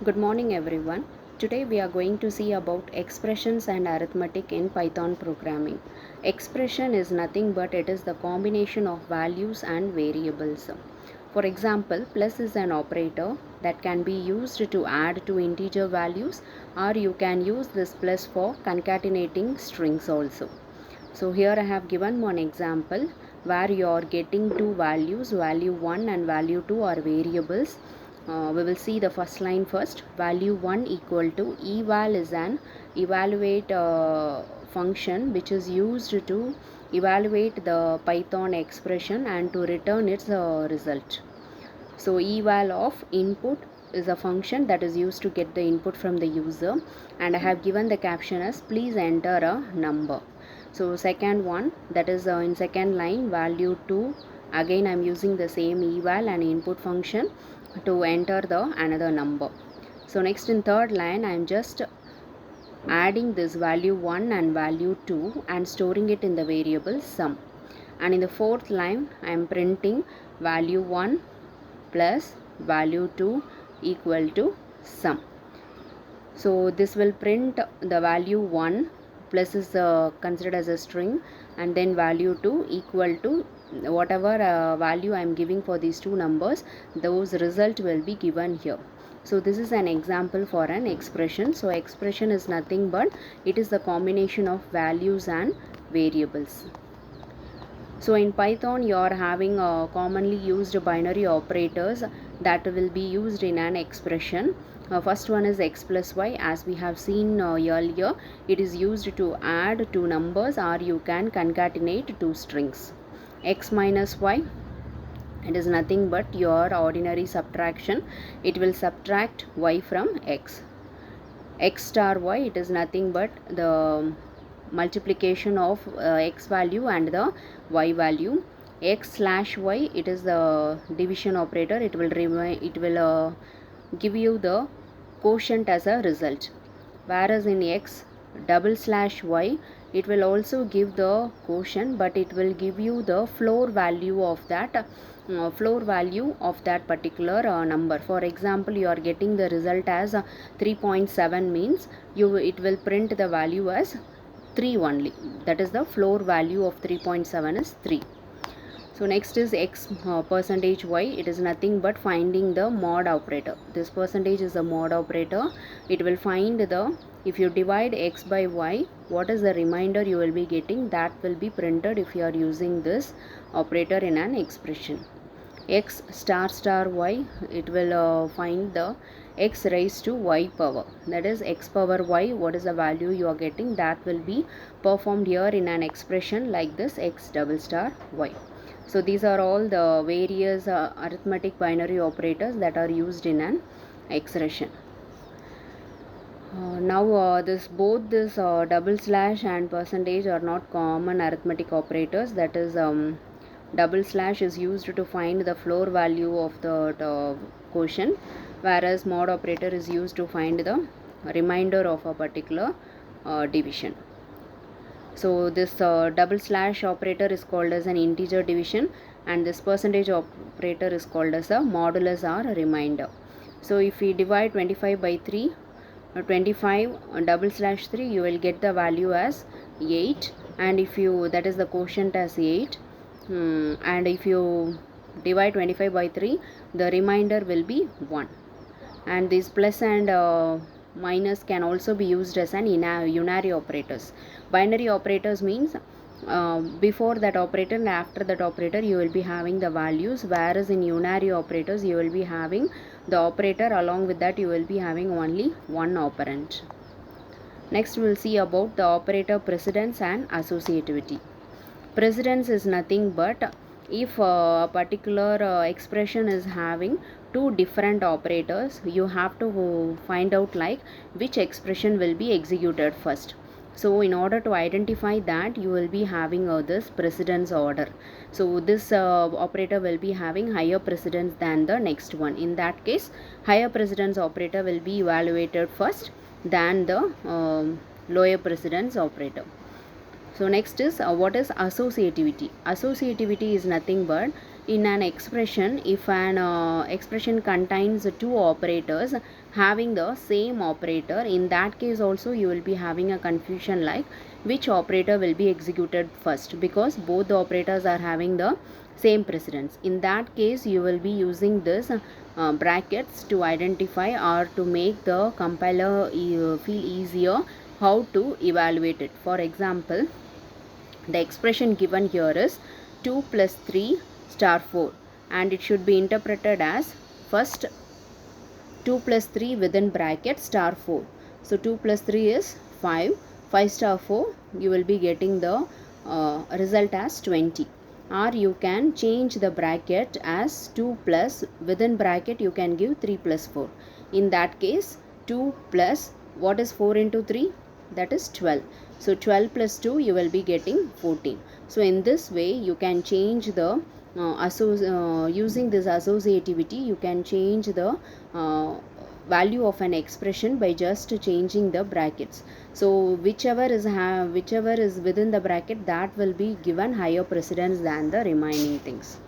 Good morning everyone. Today we are going to see about expressions and arithmetic in Python programming. Expression is nothing but it is the combination of values and variables. For example, plus is an operator that can be used to add two integer values, or you can use this plus for concatenating strings also. So here I have given one example where you are getting two values, value 1 and value 2 are variables. We will see the first line first. Value 1 equal to eval is an evaluate function which is used to evaluate the Python expression and to return its result. So eval of input is a function that is used to get the input from the user, and I have given the caption as please enter a number. So second one, that is in second line, value 2, again I am using the same eval and input function to enter the another number. So next in third line I am just adding this value 1 and value 2 and storing it in the variable sum. And in the fourth line I am printing value 1 plus value 2 equal to sum. So this will print the value 1 plus is considered as a string, and then value 2 equal to whatever value I am giving for these two numbers, those result will be given here. So this is an example for an expression. So expression is nothing but it is the combination of values and variables. So in Python you are having commonly used binary operators that will be used in an expression. First one is x plus y, as we have seen earlier. It is used to add two numbers, or you can concatenate two strings. X minus y, it is nothing but your ordinary subtraction. It will subtract y from x. X star y, it is nothing but the multiplication of x value and the y value. X slash y, it is the division operator. It will give you the quotient as a result. Whereas in x double slash y, it will also give the quotient, but it will give you the floor value of that particular number. For example, you are getting the result as 3.7 means it will print the value as 3 only. That is the floor value of 3.7 is 3. So next is x percentage y. It is nothing but finding the mod operator. This percentage is a mod operator. It will find the, if you divide x by y, what is the remainder you will be getting, that will be printed if you are using this operator in an expression. X star star y, it will find the x raised to y power, that is x power y, what is the value you are getting, that will be performed here in an expression like this, x double star y. So these are all the various arithmetic binary operators that are used in an expression. Now both this double slash and percentage are not common arithmetic operators. That is, double slash is used to find the floor value of the quotient, whereas mod operator is used to find the remainder of a particular division. So this double slash operator is called as an integer division, and this percentage operator is called as a modulus or remainder. So if we divide 25 by 3, 25 double slash 3, you will get the value as 8, and if you, that is the quotient as 8, and if you divide 25 by 3, the remainder will be 1. And this plus and minus can also be used as an unary operators. Binary operators means before that operator and after that operator you will be having the values, whereas in unary operators you will be having the operator, along with that you will be having only one operand. Next we will see about the operator precedence and associativity. Precedence is nothing but if a particular expression is having two different operators, you have to find out like which expression will be executed first. So in order to identify that, you will be having this precedence order. So this operator will be having higher precedence than the next one. In that case, higher precedence operator will be evaluated first than the lower precedence operator. So next is what is associativity. Associativity is nothing but In an expression, if an expression contains two operators having the same operator, in that case also you will be having a confusion like which operator will be executed first, because both the operators are having the same precedence. In that case you will be using this brackets to identify or to make the compiler feel easier how to evaluate it. For example, the expression given here is 2 plus 3 star 4, and it should be interpreted as first 2 plus 3 within bracket star 4. So 2 plus 3 is 5, 5 star 4, you will be getting the result as 20. Or you can change the bracket as 2 plus, within bracket you can give 3 plus 4. In that case 2 plus, what is 4 into 3? That is 12. So 12 plus 2 you will be getting 14. So in this way you can change the using this associativity, you can change the value of an expression by just changing the brackets. So whichever is within the bracket, that will be given higher precedence than the remaining things.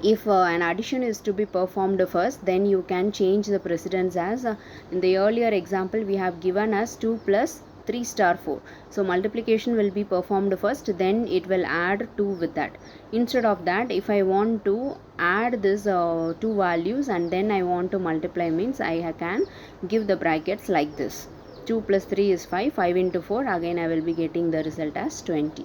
If an addition is to be performed first, then you can change the precedence as in the earlier example we have given as 2 plus 3 star 4. So multiplication will be performed first, then it will add 2 with that. Instead of that, if I want to add this two values and then I want to multiply, means I can give the brackets like this. 2 plus 3 is 5, 5 into 4, again I will be getting the result as 20.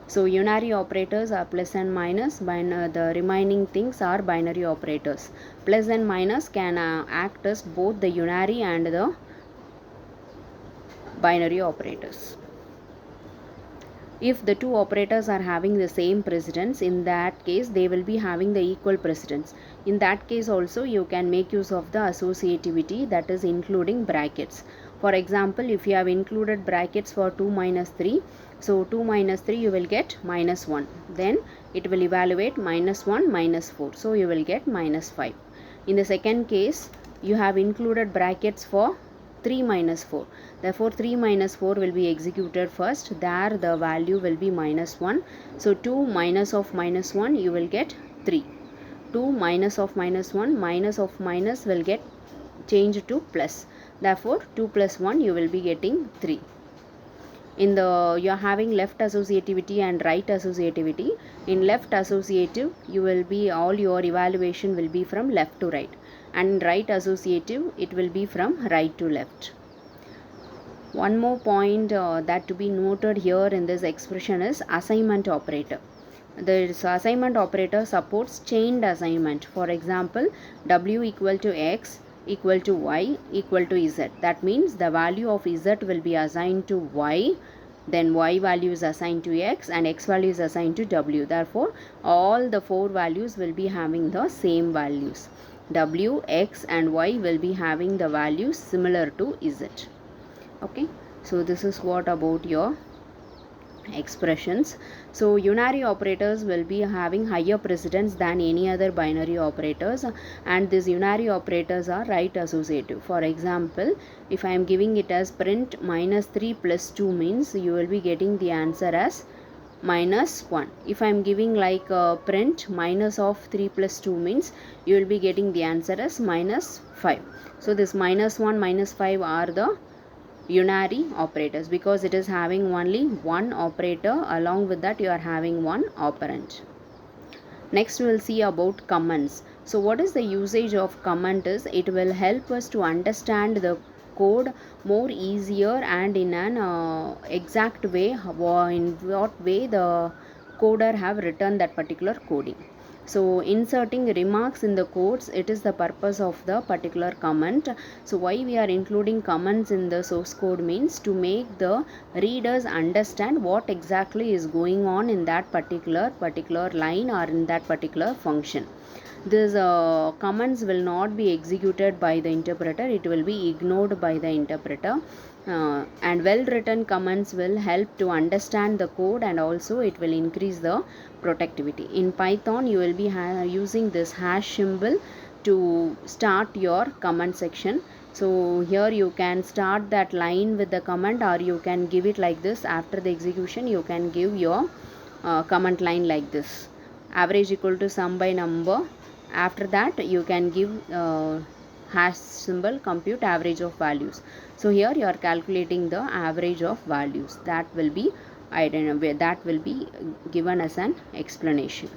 So unary operators are plus and minus, the remaining things are binary operators. Plus and minus can act as both the unary and the binary operators. If the two operators are having the same precedence, in that case they will be having the equal precedence. In that case also you can make use of the associativity, that is including brackets. For example, if you have included brackets for 2 minus 3, so 2 minus 3 you will get minus 1. Then it will evaluate minus 1 minus 4. So you will get minus 5. In the second case, you have included brackets for 3 minus 4. Therefore 3 minus 4 will be executed first. There the value will be minus 1. So 2 minus of minus 1 you will get 3. 2 minus of minus 1, minus of minus will get changed to plus. Therefore 2 plus 1 you will be getting 3. In the, you are having left associativity and right associativity. In left associative you will be, all your evaluation will be from left to right, and in right associative it will be from right to left. One more point that to be noted here in this expression is assignment operator. This assignment operator supports chained assignment. For example, w equal to x equal to y equal to z. That means the value of z will be assigned to y, then y value is assigned to x, and x value is assigned to w. Therefore all the four values will be having the same values. W, x and y will be having the values similar to z. Okay, so this is what about your expressions. So unary operators will be having higher precedence than any other binary operators, and these unary operators are right associative. For example, if I am giving it as print minus 3 plus 2, means you will be getting the answer as minus 1. If I am giving like print minus of 3 plus 2, means you will be getting the answer as minus 5. So this minus 1 minus 5 are the unary operators, because it is having only one operator, along with that you are having one operand. Next we will see about comments. So what is the usage of comment is, it will help us to understand the code more easier and in an exact way, in what way the coder have written that particular coding. So inserting remarks in the codes, it is the purpose of the particular comment. So why we are including comments in the source code means to make the readers understand what exactly is going on in that particular line or in that particular function. These comments will not be executed by the interpreter, it will be ignored by the interpreter. And well written comments will help to understand the code, and also it will increase the productivity. In Python you will be using this hash symbol to start your comment section. So here you can start that line with the comment, or you can give it like this. After the execution you can give your command line like this: average equal to sum by number. After that you can give hash symbol, compute average of values. So here you are calculating the average of values. That will be given as an explanation.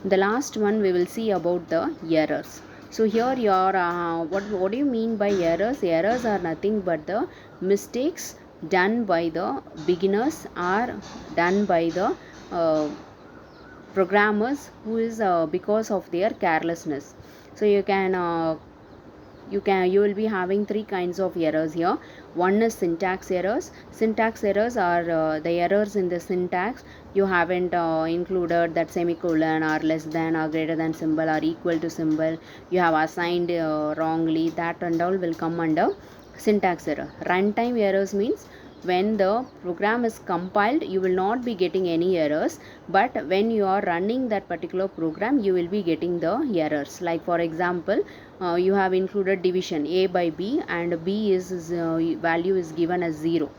The last one we will see about the errors. So here your what do you mean by errors? Errors are nothing but the mistakes done by the beginners or done by the uh, programmers who is because of their carelessness. So you will be having three kinds of errors here. One is syntax errors. Syntax errors are the errors in the syntax. You haven't included that semicolon or less than or greater than symbol or equal to symbol. You have assigned wrongly. That and all will come under syntax error. Runtime errors means when the program is compiled you will not be getting any errors, but when you are running that particular program you will be getting the errors. Like for example, you have included division a by b and b is value is given as 0.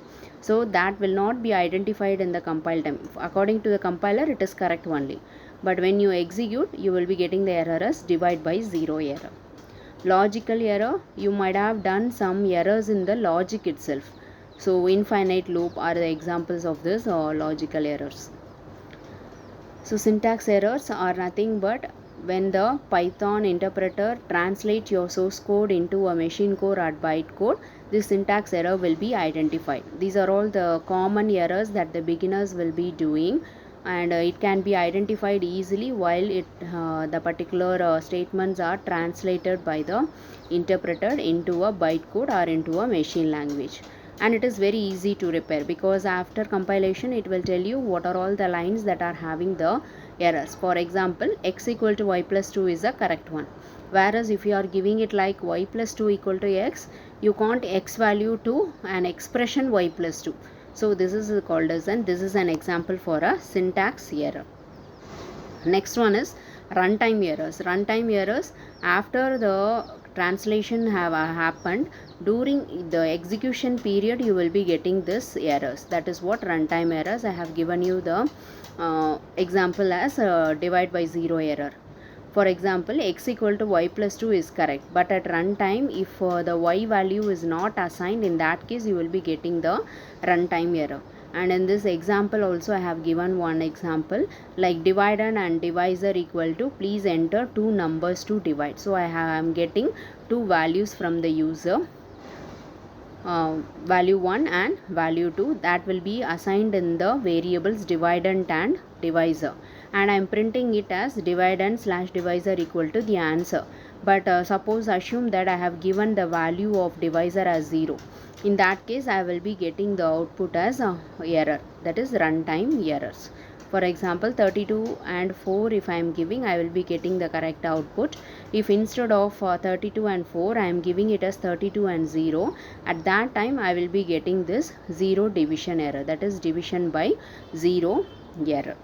So that will not be identified in the compile time. According to the compiler it is correct only, but when you execute you will be getting the error as divide by 0 error. Logical error, you might have done some errors in the logic itself. So infinite loop are the examples of this logical errors. So syntax errors are nothing but when the Python interpreter translates your source code into a machine code or bytecode, this syntax error will be identified. These are all the common errors that the beginners will be doing, and it can be identified easily while the particular statements are translated by the interpreter into a bytecode or into a machine language. And it is very easy to repair because after compilation it will tell you what are all the lines that are having the errors. For example, x equal to y plus 2 is the correct one, whereas if you are giving it like y plus 2 equal to x, you can't x value to an expression y plus 2. So this is called as this is an example for a syntax error. Next one is runtime errors. Runtime errors, after the translation have happened, during the execution period you will be getting this errors. That is what runtime errors. I have given you the example as divide by 0 error. For example, x equal to y plus 2 is correct, but at runtime if the y value is not assigned, in that case you will be getting the runtime error. And in this example also I have given one example like dividend and divisor equal to please enter two numbers to divide. So I am getting two values from the user, value 1 and value 2, that will be assigned in the variables dividend and divisor, and I am printing it as dividend slash divisor equal to the answer. But suppose assume that I have given the value of divisor as 0. In that case I will be getting the output as error, that is runtime errors. For example, 32 and 4 if I am giving, I will be getting the correct output. If instead of 32 and 4 I am giving it as 32 and 0, at that time I will be getting this 0 division error, that is division by 0 error.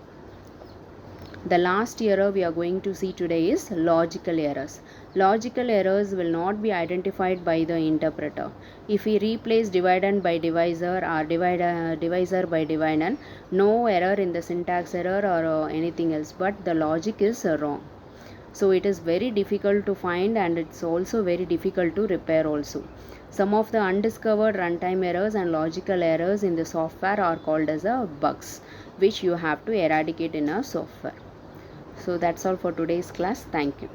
The last error we are going to see today is logical errors. Logical errors will not be identified by the interpreter. If we replace dividend by divisor or divisor by dividend, no error in the syntax error or anything else, but the logic is wrong. So it is very difficult to find, and it's also very difficult to repair also. Some of the undiscovered runtime errors and logical errors in the software are called as bugs, which you have to eradicate in a software. So that's all for today's class. Thank you.